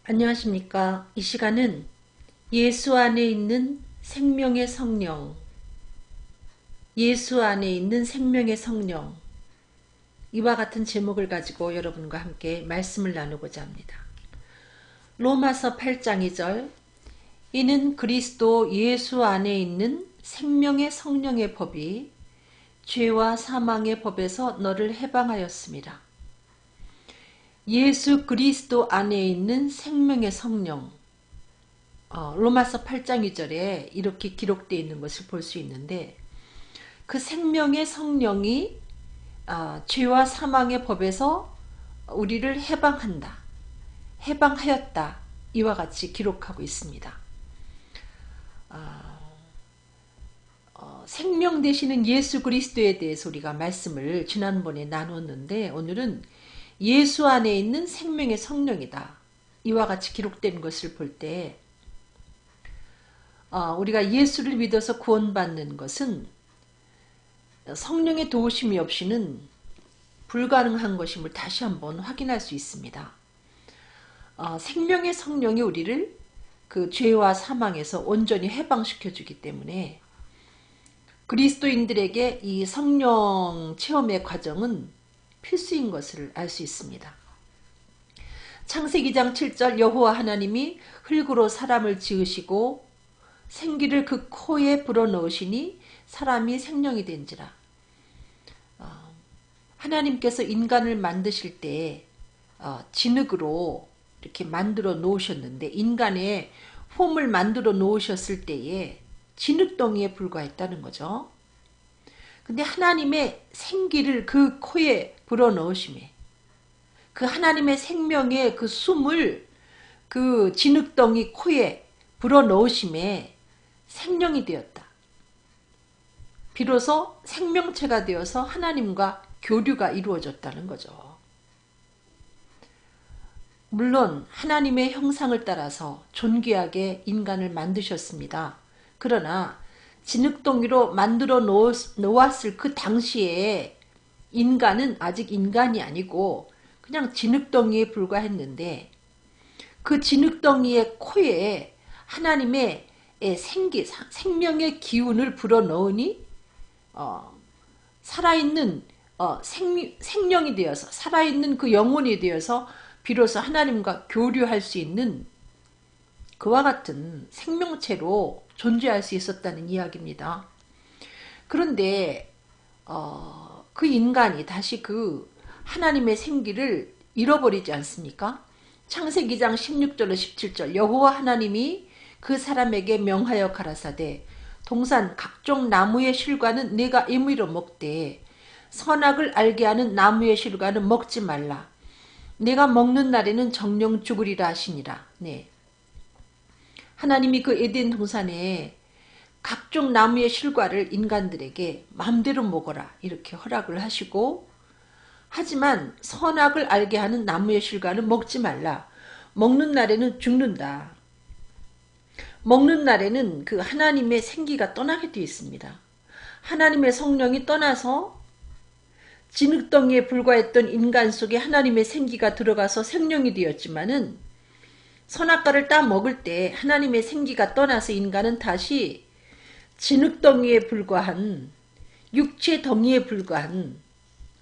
안녕하십니까. 이 시간은 예수 안에 있는 생명의 성령, 예수 안에 있는 생명의 성령, 이와 같은 제목을 가지고 여러분과 함께 말씀을 나누고자 합니다. 로마서 8장 2절, 이는 그리스도 예수 안에 있는 생명의 성령의 법이 죄와 사망의 법에서 너를 해방하였습니다. 예수 그리스도 안에 있는 생명의 성령, 로마서 8장 2절에 이렇게 기록되어 있는 것을 볼 수 있는데, 그 생명의 성령이 죄와 사망의 법에서 우리를 해방한다, 해방하였다, 이와 같이 기록하고 있습니다. 생명 되시는 예수 그리스도에 대해서 우리가 말씀을 지난번에 나눴는데, 오늘은 예수 안에 있는 생명의 성령이다, 이와 같이 기록된 것을 볼 때, 우리가 예수를 믿어서 구원받는 것은 성령의 도우심이 없이는 불가능한 것임을 다시 한번 확인할 수 있습니다. 생명의 성령이 우리를 그 죄와 사망에서 온전히 해방시켜 주기 때문에 그리스도인들에게 이 성령 체험의 과정은 필수인 것을 알 수 있습니다. 창세기 장 7절, 여호와 하나님이 흙으로 사람을 지으시고 생기를 그 코에 불어넣으시니 사람이 생명이 된지라. 하나님께서 인간을 만드실 때 진흙으로 이렇게 만들어 놓으셨는데, 인간의 폼을 만들어 놓으셨을 때에 진흙덩이에 불과했다는 거죠. 근데 하나님의 생기를 그 코에 불어넣으심에, 그 하나님의 생명의 그 숨을 그 진흙덩이 코에 불어넣으심에 생명이 되었다. 비로소 생명체가 되어서 하나님과 교류가 이루어졌다는 거죠. 물론 하나님의 형상을 따라서 존귀하게 인간을 만드셨습니다. 그러나 진흙덩이로 만들어 놓았을 그 당시에 인간은 아직 인간이 아니고 그냥 진흙덩이에 불과했는데, 그 진흙덩이의 코에 하나님의 생명의 기운을 불어넣으니 살아있는 생명이 되어서, 살아있는 그 영혼이 되어서 비로소 하나님과 교류할 수 있는 그와 같은 생명체로 존재할 수 있었다는 이야기입니다. 그런데 그 인간이 다시 그 하나님의 생기를 잃어버리지 않습니까? 창세기 장 16절로 17절, 여호와 하나님이 그 사람에게 명하여 가라사대, 동산 각종 나무의 실과는 내가 임의로 먹되 선악을 알게 하는 나무의 실과는 먹지 말라. 내가 먹는 날에는 정령 죽으리라 하시니라. 네. 하나님이 그 에덴 동산에 각종 나무의 실과를 인간들에게 마음대로 먹어라, 이렇게 허락을 하시고, 하지만 선악을 알게 하는 나무의 실과는 먹지 말라. 먹는 날에는 죽는다. 먹는 날에는 그 하나님의 생기가 떠나게 되어 있습니다. 하나님의 성령이 떠나서 진흙덩이에 불과했던 인간 속에 하나님의 생기가 들어가서 생명이 되었지만은, 선악과를 따 먹을 때 하나님의 생기가 떠나서 인간은 다시 진흙덩이에 불과한, 육체 덩이에 불과한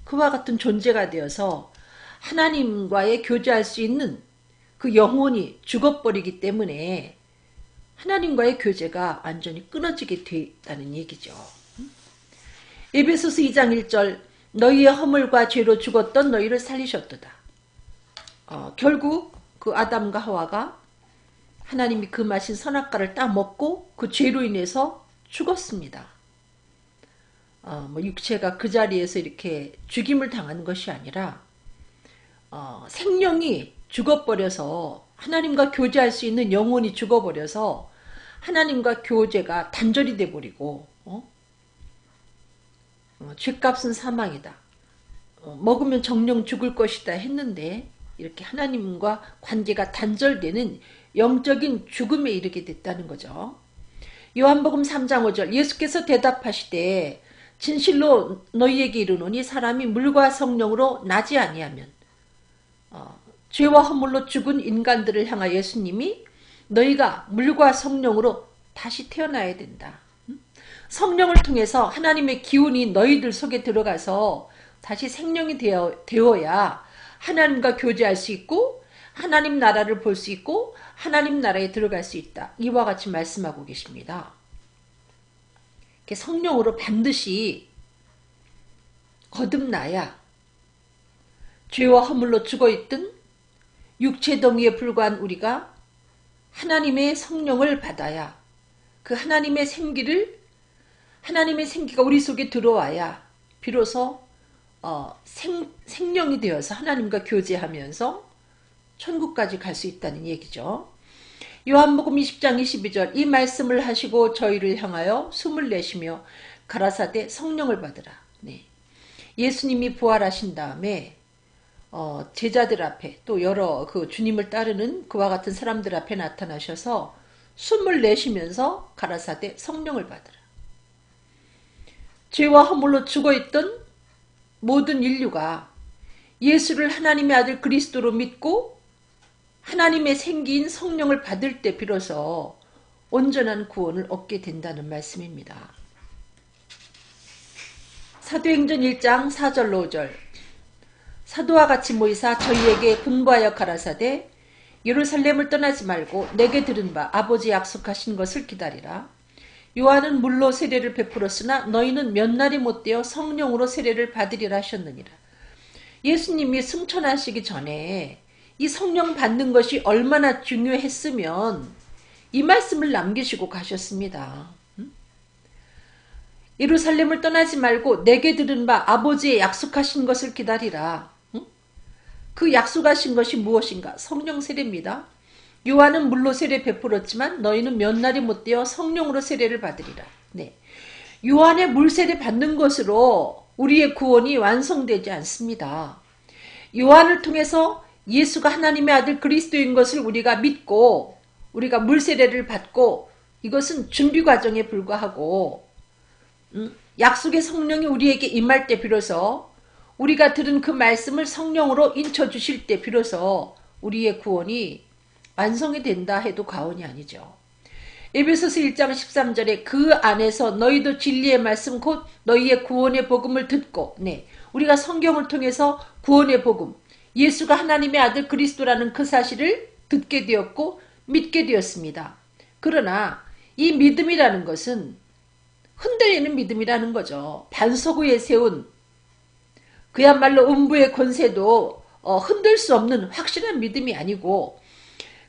그와 같은 존재가 되어서 하나님과의 교제할 수 있는 그 영혼이 죽어버리기 때문에 하나님과의 교제가 완전히 끊어지게 되었다는 얘기죠. 에베소서 2장 1절, 너희의 허물과 죄로 죽었던 너희를 살리셨도다. 결국 그 아담과 하와가 하나님이 금하신 선악과를 따 먹고 그 죄로 인해서 죽었습니다. 육체가 그 자리에서 이렇게 죽임을 당한 것이 아니라 생명이 죽어버려서, 하나님과 교제할 수 있는 영혼이 죽어버려서 하나님과 교제가 단절이 돼버리고, 죄값은 사망이다, 먹으면 정령 죽을 것이다 했는데 이렇게 하나님과 관계가 단절되는 영적인 죽음에 이르게 됐다는 거죠. 요한복음 3장 5절, 예수께서 대답하시되 진실로 너희에게 이르노니 사람이 물과 성령으로 나지 아니하면, 죄와 허물로 죽은 인간들을 향하여 예수님이 너희가 물과 성령으로 다시 태어나야 된다. 성령을 통해서 하나님의 기운이 너희들 속에 들어가서 다시 생명이 되어야 하나님과 교제할 수 있고 하나님 나라를 볼 수 있고 하나님 나라에 들어갈 수 있다. 이와 같이 말씀하고 계십니다. 성령으로 반드시 거듭나야 죄와 허물로 죽어있던 육체덩이에 불과한 우리가 하나님의 성령을 받아야 그 하나님의 생기가 우리 속에 들어와야 비로소 생명이 되어서 하나님과 교제하면서 천국까지 갈 수 있다는 얘기죠. 요한복음 20장 22절 이 말씀을 하시고 저희를 향하여 숨을 내쉬며 가라사대 성령을 받으라. 네. 예수님이 부활하신 다음에 제자들 앞에 또 여러 그 주님을 따르는 그와 같은 사람들 앞에 나타나셔서 숨을 내쉬면서 가라사대 성령을 받으라. 죄와 허물로 죽어있던 모든 인류가 예수를 하나님의 아들 그리스도로 믿고 하나님의 생기인 성령을 받을 때 비로소 온전한 구원을 얻게 된다는 말씀입니다. 사도행전 1장 4절 5절 사도와 같이 모이사 저희에게 분부하여 가라사대 예루살렘을 떠나지 말고 내게 들은 바 아버지 약속하신 것을 기다리라. 요한은 물로 세례를 베풀었으나 너희는 몇 날이 못되어 성령으로 세례를 받으리라 하셨느니라. 예수님이 승천하시기 전에 이 성령 받는 것이 얼마나 중요했으면 이 말씀을 남기시고 가셨습니다. 예루살렘을 떠나지 말고 내게 들은 바 아버지의 약속하신 것을 기다리라. 그 약속하신 것이 무엇인가? 성령 세례입니다. 요한은 물로 세례 베풀었지만 너희는 몇 날이 못되어 성령으로 세례를 받으리라. 네. 요한의 물 세례 받는 것으로 우리의 구원이 완성되지 않습니다. 요한을 통해서 예수가 하나님의 아들 그리스도인 것을 우리가 믿고 우리가 물 세례를 받고 이것은 준비 과정에 불과하고 약속의 성령이 우리에게 임할 때 비로소 우리가 들은 그 말씀을 성령으로 인쳐주실 때 비로소 우리의 구원이 완성이 된다 해도 과언이 아니죠. 에베소서 1장 13절에 그 안에서 너희도 진리의 말씀 곧 너희의 구원의 복음을 듣고 네, 우리가 성경을 통해서 구원의 복음 예수가 하나님의 아들 그리스도라는 그 사실을 듣게 되었고 믿게 되었습니다. 그러나 이 믿음이라는 것은 흔들리는 믿음이라는 거죠. 반석 위에 세운 그야말로 음부의 권세도 흔들 수 없는 확실한 믿음이 아니고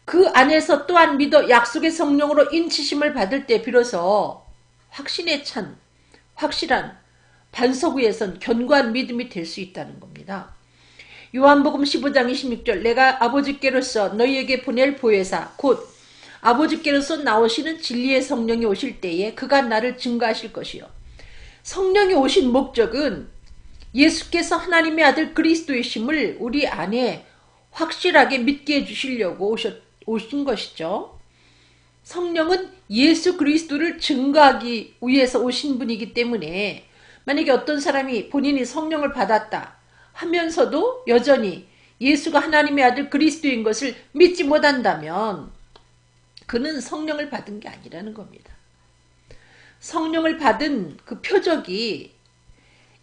그 안에서 또한 믿어 약속의 성령으로 인치심을 받을 때 비로소 확신에 찬 확실한 반석 위에선 견고한 믿음이 될 수 있다는 겁니다. 요한복음 15장 26절 내가 아버지께로서 너희에게 보낼 보혜사 곧 아버지께로서 나오시는 진리의 성령이 오실 때에 그가 나를 증거하실 것이요. 성령이 오신 목적은 예수께서 하나님의 아들 그리스도이심을 우리 안에 확실하게 믿게 해주시려고 오신 것이죠. 성령은 예수 그리스도를 증거하기 위해서 오신 분이기 때문에 만약에 어떤 사람이 본인이 성령을 받았다 하면서도 여전히 예수가 하나님의 아들 그리스도인 것을 믿지 못한다면 그는 성령을 받은 게 아니라는 겁니다. 성령을 받은 그 표적이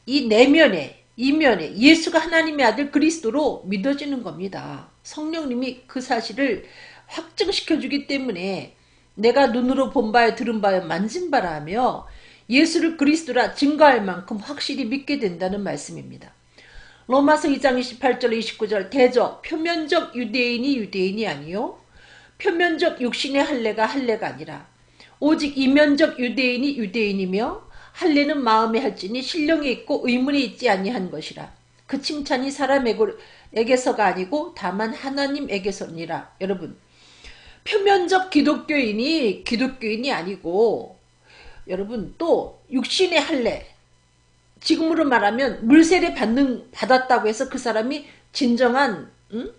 이 내면에 이면에 예수가 하나님의 아들 그리스도로 믿어지는 겁니다. 성령님이 그 사실을 확증시켜주기 때문에 내가 눈으로 본 바에 들은 바에 만진 바라 하며 예수를 그리스도라 증거할 만큼 확실히 믿게 된다는 말씀입니다. 로마서 2장 28절 29절 대저 표면적 유대인이 아니요 표면적 육신의 할례가 할례가 아니라 오직 이면적 유대인이며 할례는 마음에 할지니 신령에 있고 의문에 있지 아니한 것이라. 그 칭찬이 사람에게서가 아니고 다만 하나님에게서니라. 여러분 표면적 기독교인이 아니고 여러분 또 육신의 할례 지금으로 말하면 물세례 받았다고 해서 그 사람이 진정한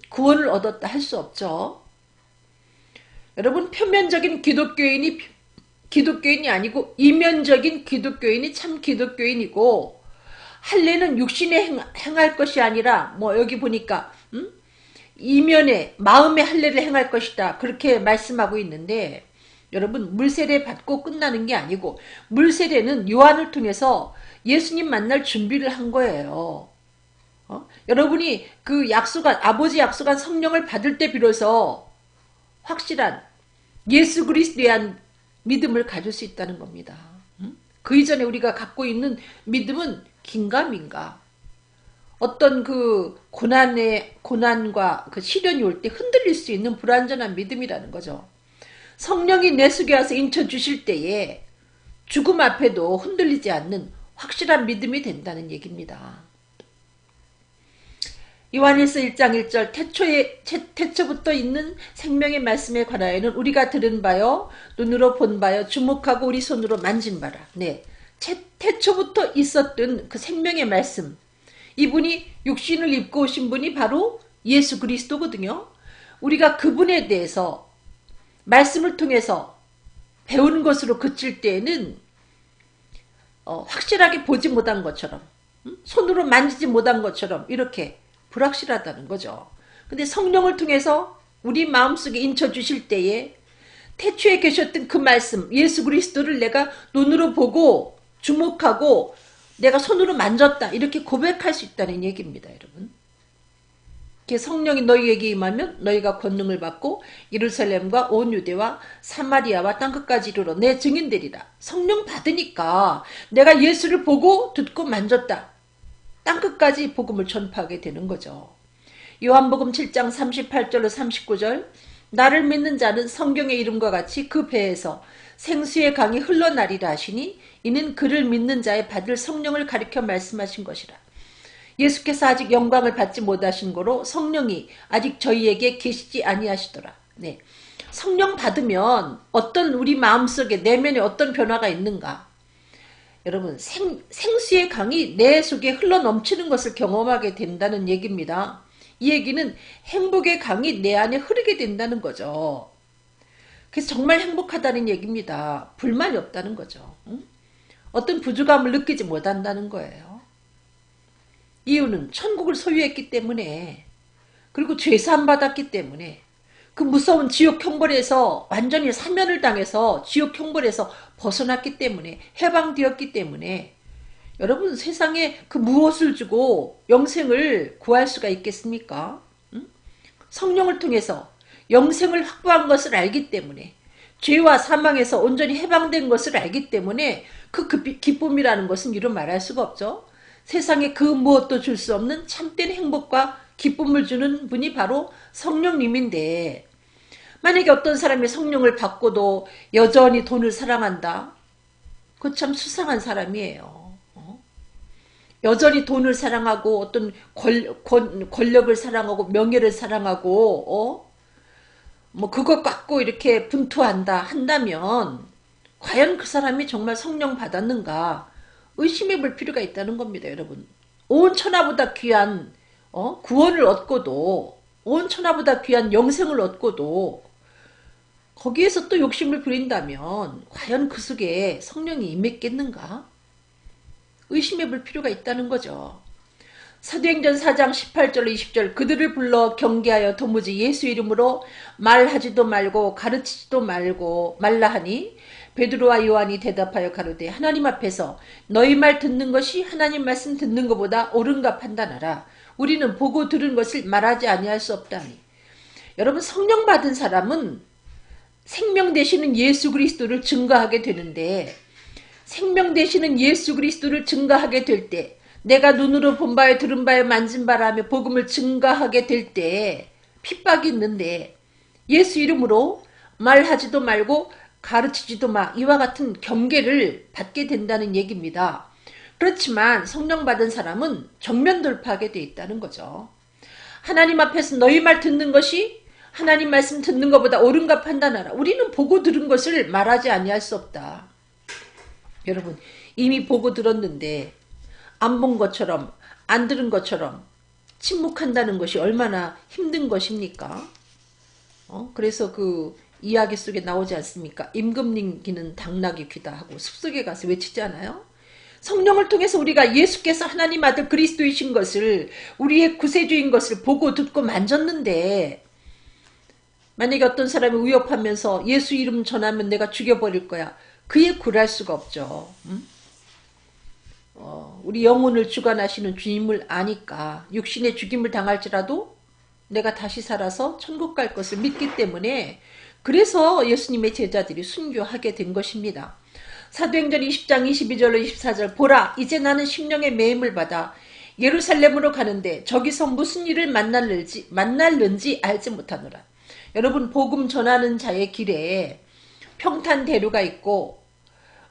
구원을 얻었다 할 수 없죠. 여러분 표면적인 기독교인이 아니고 이면적인 기독교인이 참 기독교인이고 할례는 육신에 행할 것이 아니라 뭐 여기 보니까 이면에 마음의 할례를 행할 것이다. 그렇게 말씀하고 있는데 여러분 물세례 받고 끝나는 게 아니고 물세례는 요한을 통해서 예수님 만날 준비를 한 거예요. 여러분이 그 약속한 아버지 약속한 성령을 받을 때 비로소 확실한 예수 그리스도에 대한 믿음을 가질 수 있다는 겁니다. 그 이전에 우리가 갖고 있는 믿음은 긴가민가. 어떤 그 고난과 그 시련이 올 때 흔들릴 수 있는 불완전한 믿음이라는 거죠. 성령이 내 속에 와서 인쳐 주실 때에 죽음 앞에도 흔들리지 않는 확실한 믿음이 된다는 얘기입니다. 요한일서 1장 1절 태초부터 있는 생명의 말씀에 관하여는 우리가 들은 바요 눈으로 본 바요 주목하고 우리 손으로 만진 바라. 네, 태초부터 있었던 그 생명의 말씀, 이분이 육신을 입고 오신 분이 바로 예수 그리스도거든요. 우리가 그분에 대해서 말씀을 통해서 배우는 것으로 그칠 때에는 확실하게 보지 못한 것처럼 손으로 만지지 못한 것처럼 이렇게 불확실하다는 거죠. 근데 성령을 통해서 우리 마음속에 인쳐주실 때에 태초에 계셨던 그 말씀 예수 그리스도를 내가 눈으로 보고 주목하고 내가 손으로 만졌다 이렇게 고백할 수 있다는 얘기입니다. 여러분. 성령이 너희에게 임하면 너희가 권능을 받고 예루살렘과 온 유대와 사마리아와 땅끝까지 이르러 내 증인되리라. 성령 받으니까 내가 예수를 보고 듣고 만졌다. 땅끝까지 복음을 전파하게 되는 거죠. 요한복음 7장 38절로 39절 나를 믿는 자는 성경의 이름과 같이 그 배에서 생수의 강이 흘러나리라 하시니 이는 그를 믿는 자의 받을 성령을 가리켜 말씀하신 것이라. 예수께서 아직 영광을 받지 못하신 거로 성령이 아직 저희에게 계시지 아니하시더라. 네. 성령 받으면 어떤 우리 마음속에 내면에 어떤 변화가 있는가? 여러분 생수의 강이 내 속에 흘러넘치는 것을 경험하게 된다는 얘기입니다. 이 얘기는 행복의 강이 내 안에 흐르게 된다는 거죠. 그래서 정말 행복하다는 얘기입니다. 불만이 없다는 거죠. 어떤 부족함을 느끼지 못한다는 거예요. 이유는 천국을 소유했기 때문에 그리고 죄사함 받았기 때문에 그 무서운 지옥 형벌에서 완전히 사면을 당해서 지옥 형벌에서 벗어났기 때문에 해방되었기 때문에 여러분 세상에 그 무엇을 주고 영생을 구할 수가 있겠습니까? 성령을 통해서 영생을 확보한 것을 알기 때문에 죄와 사망에서 온전히 해방된 것을 알기 때문에 그 기쁨이라는 것은 이루 말할 수가 없죠. 세상에 그 무엇도 줄 수 없는 참된 행복과 기쁨을 주는 분이 바로 성령님인데 만약에 어떤 사람이 성령을 받고도 여전히 돈을 사랑한다? 그거 참 수상한 사람이에요. 여전히 돈을 사랑하고 어떤 권력을 사랑하고 명예를 사랑하고 뭐 그것 갖고 이렇게 분투한다 한다면 과연 그 사람이 정말 성령 받았는가 의심해 볼 필요가 있다는 겁니다. 여러분. 온 천하보다 귀한 구원을 얻고도 온 천하보다 귀한 영생을 얻고도 거기에서 또 욕심을 부린다면 과연 그 속에 성령이 임했겠는가? 의심해 볼 필요가 있다는 거죠. 사도행전 4장 18절 20절 그들을 불러 경계하여 도무지 예수 이름으로 말하지도 말고 가르치지도 말라 하니 베드로와 요한이 대답하여 가로되 하나님 앞에서 너희 말 듣는 것이 하나님 말씀 듣는 것보다 옳은가 판단하라. 우리는 보고 들은 것을 말하지 아니할 수 없다니. 여러분 성령 받은 사람은 생명 되시는 예수 그리스도를 증거하게 되는데 생명 되시는 예수 그리스도를 증거하게 될 때 내가 눈으로 본 바에 들은 바에 만진 바라며 복음을 증거하게 될 때 핍박이 있는데 예수 이름으로 말하지도 말고 가르치지도 마 이와 같은 경계를 받게 된다는 얘기입니다. 그렇지만 성령 받은 사람은 정면 돌파하게 돼 있다는 거죠. 하나님 앞에서 너희 말 듣는 것이 하나님 말씀 듣는 것보다 옳은가 판단하라. 우리는 보고 들은 것을 말하지 아니할 수 없다. 여러분 이미 보고 들었는데 안 본 것처럼 안 들은 것처럼 침묵한다는 것이 얼마나 힘든 것입니까? 그래서 그 이야기 속에 나오지 않습니까? 임금님 귀는 당나귀 귀다 하고 숲속에 가서 외치지 않아요? 성령을 통해서 우리가 예수께서 하나님 아들 그리스도이신 것을, 우리의 구세주인 것을 보고 듣고 만졌는데, 만약에 어떤 사람이 위협하면서 예수 이름 전하면 내가 죽여버릴 거야. 그에 굴할 수가 없죠. 우리 영혼을 주관하시는 주님을 아니까 육신의 죽임을 당할지라도 내가 다시 살아서 천국 갈 것을 믿기 때문에, 그래서 예수님의 제자들이 순교하게 된 것입니다. 사도행전 20장 22절로 24절, 보라 이제 나는 심령의 매임을 받아 예루살렘으로 가는데 저기서 무슨 일을 만날는지 알지 못하노라. 여러분, 복음 전하는 자의 길에 평탄 대로가 있고,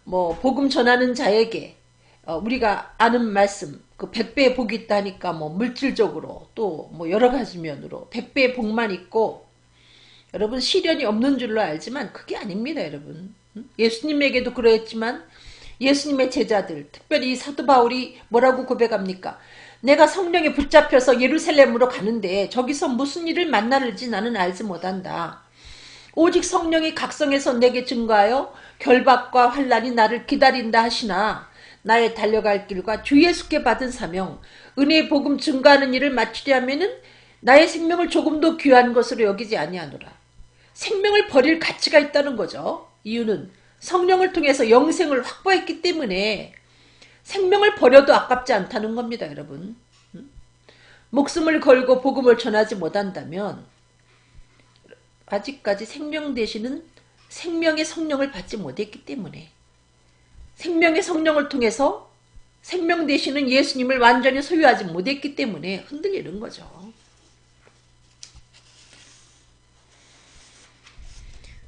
복음 전하는 자에게 우리가 아는 말씀, 그 100배의 복이 있다니까, 물질적으로 또 여러 가지 면으로 100배의 복만 있고, 여러분 시련이 없는 줄로 알지만 그게 아닙니다, 여러분. 예수님에게도 그러했지만 예수님의 제자들, 특별히 사도 바울이 뭐라고 고백합니까? 내가 성령에 붙잡혀서 예루살렘으로 가는데 저기서 무슨 일을 만날지 나는 알지 못한다. 오직 성령이 각성해서 내게 증거하여 결박과 환난이 나를 기다린다 하시나 나의 달려갈 길과 주 예수께 받은 사명, 은혜의 복음 증거하는 일을 마치려 하면은 나의 생명을 조금도 귀한 것으로 여기지 아니하노라. 생명을 버릴 가치가 있다는 거죠. 이유는 성령을 통해서 영생을 확보했기 때문에 생명을 버려도 아깝지 않다는 겁니다, 여러분. 목숨을 걸고 복음을 전하지 못한다면 아직까지 생명 되시는 생명의 성령을 받지 못했기 때문에, 생명의 성령을 통해서 생명 되시는 예수님을 완전히 소유하지 못했기 때문에 흔들리는 거죠.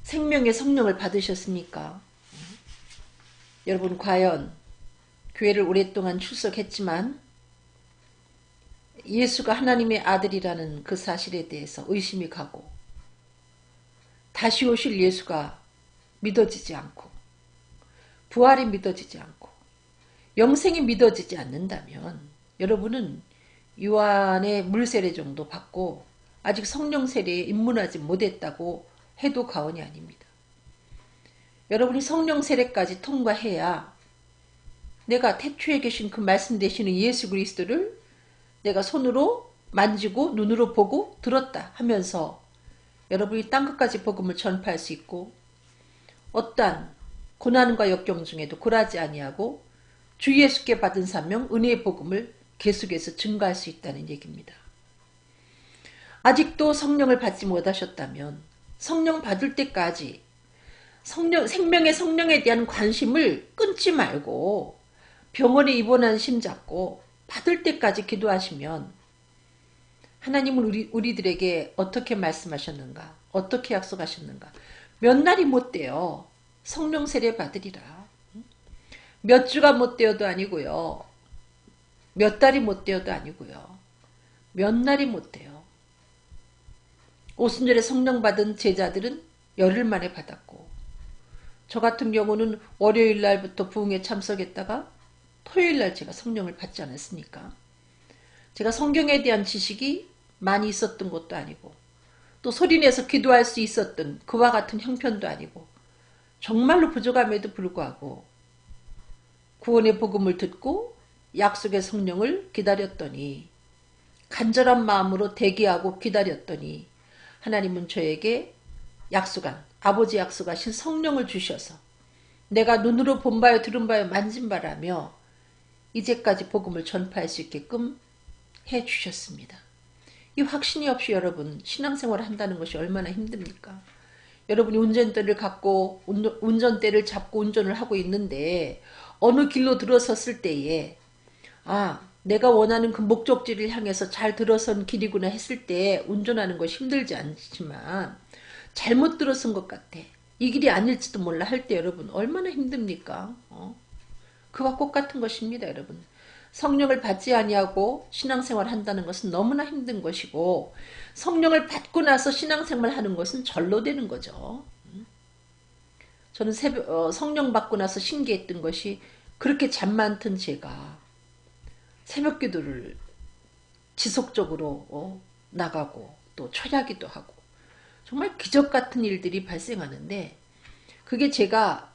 생명의 성령을 받으셨습니까? 여러분, 과연 교회를 오랫동안 출석했지만 예수가 하나님의 아들이라는 그 사실에 대해서 의심이 가고, 다시 오실 예수가 믿어지지 않고, 부활이 믿어지지 않고, 영생이 믿어지지 않는다면 여러분은 요한의 물세례 정도 받고 아직 성령 세례에 입문하지 못했다고 해도 과언이 아닙니다. 여러분이 성령 세례까지 통과해야 내가 태초에 계신 그 말씀 되시는 예수 그리스도를 내가 손으로 만지고 눈으로 보고 들었다 하면서 여러분이 땅끝까지 복음을 전파할 수 있고, 어떠한 고난과 역경 중에도 굴하지 아니하고 주 예수께 받은 사명 은혜의 복음을 계속해서 증거할 수 있다는 얘기입니다. 아직도 성령을 받지 못하셨다면 성령 받을 때까지 생명의 성령에 대한 관심을 끊지 말고 병원에 입원한 심 잡고 받을 때까지 기도하시면, 하나님은 우리들에게 어떻게 말씀하셨는가, 어떻게 약속하셨는가, 몇 날이 못 돼요. 성령 세례 받으리라. 몇 주가 못 되어도 아니고요. 몇 달이 못 되어도 아니고요. 몇 날이 못 돼요. 오순절에 성령 받은 제자들은 열흘 만에 받았고, 저 같은 경우는 월요일 날부터 부흥에 참석했다가 토요일 날 제가 성령을 받지 않았습니까? 제가 성경에 대한 지식이 많이 있었던 것도 아니고, 또 소리내서 기도할 수 있었던 그와 같은 형편도 아니고, 정말로 부족함에도 불구하고 구원의 복음을 듣고 약속의 성령을 기다렸더니, 간절한 마음으로 대기하고 기다렸더니 하나님은 저에게 약속한, 아버지 약속하신 성령을 주셔서 내가 눈으로 본 바요 들은 바요 만진 바라며 이제까지 복음을 전파할 수 있게끔 해주셨습니다. 이 확신이 없이 여러분 신앙생활을 한다는 것이 얼마나 힘듭니까? 여러분이 운전대를 갖고 운전대를 잡고 운전을 하고 있는데 어느 길로 들어섰을 때에 내가 원하는 그 목적지를 향해서 잘 들어선 길이구나 했을 때 운전하는 것이 힘들지 않지만, 잘못 들어선 것 같아, 이 길이 아닐지도 몰라 할 때 여러분 얼마나 힘듭니까? 그와 똑같은 것입니다, 여러분. 성령을 받지 아니하고 신앙생활 한다는 것은 너무나 힘든 것이고, 성령을 받고 나서 신앙생활 하는 것은 절로 되는 거죠. 저는 성령 받고 나서 신기했던 것이, 그렇게 잠 많던 제가 새벽 기도를 지속적으로 나가고 또 철야기도 하고 정말 기적 같은 일들이 발생하는데, 그게 제가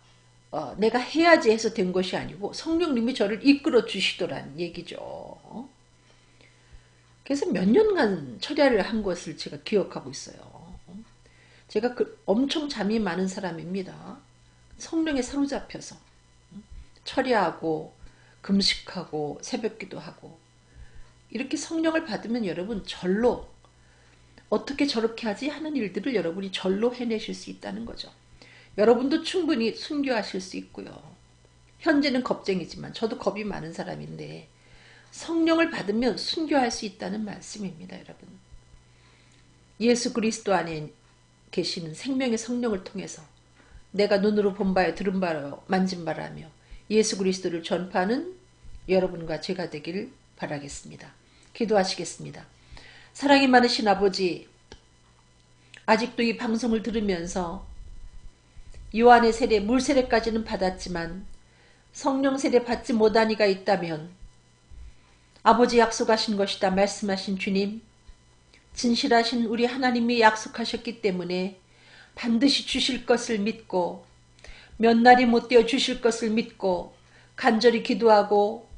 내가 해야지 해서 된 것이 아니고 성령님이 저를 이끌어 주시더란 얘기죠. 그래서 몇 년간 철야를 한 것을 제가 기억하고 있어요. 제가 엄청 잠이 많은 사람입니다. 성령에 사로잡혀서 철야하고 금식하고 새벽기도 하고 이렇게 성령을 받으면 여러분 절로 어떻게 저렇게 하지 하는 일들을 여러분이 절로 해내실 수 있다는 거죠. 여러분도 충분히 순교하실 수 있고요. 현재는 겁쟁이지만 저도 겁이 많은 사람인데 성령을 받으면 순교할 수 있다는 말씀입니다. 여러분. 예수 그리스도 안에 계시는 생명의 성령을 통해서 내가 눈으로 본 바요 들은 바요 만진 바라며 예수 그리스도를 전파하는 여러분과 제가 되길 바라겠습니다. 기도하시겠습니다. 사랑이 많으신 아버지, 아직도 이 방송을 들으면서 요한의 세례, 물 세례까지는 받았지만 성령 세례 받지 못한 이가 있다면 아버지 약속하신 것이다 말씀하신 주님, 진실하신 우리 하나님이 약속하셨기 때문에 반드시 주실 것을 믿고 몇 날이 못 되어 주실 것을 믿고 간절히 기도하고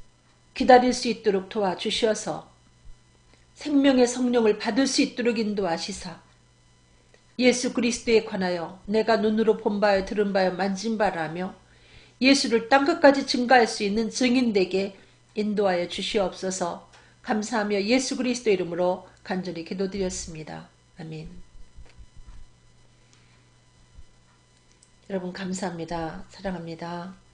기다릴 수 있도록 도와주셔서 생명의 성령을 받을 수 있도록 인도하시사 예수 그리스도에 관하여 내가 눈으로 본 바요 들은 바요 만진 바라며 예수를 땅끝까지 증가할 수 있는 증인되게 인도하여 주시옵소서. 감사하며 예수 그리스도 이름으로 간절히 기도드렸습니다. 아멘. 여러분 감사합니다. 사랑합니다.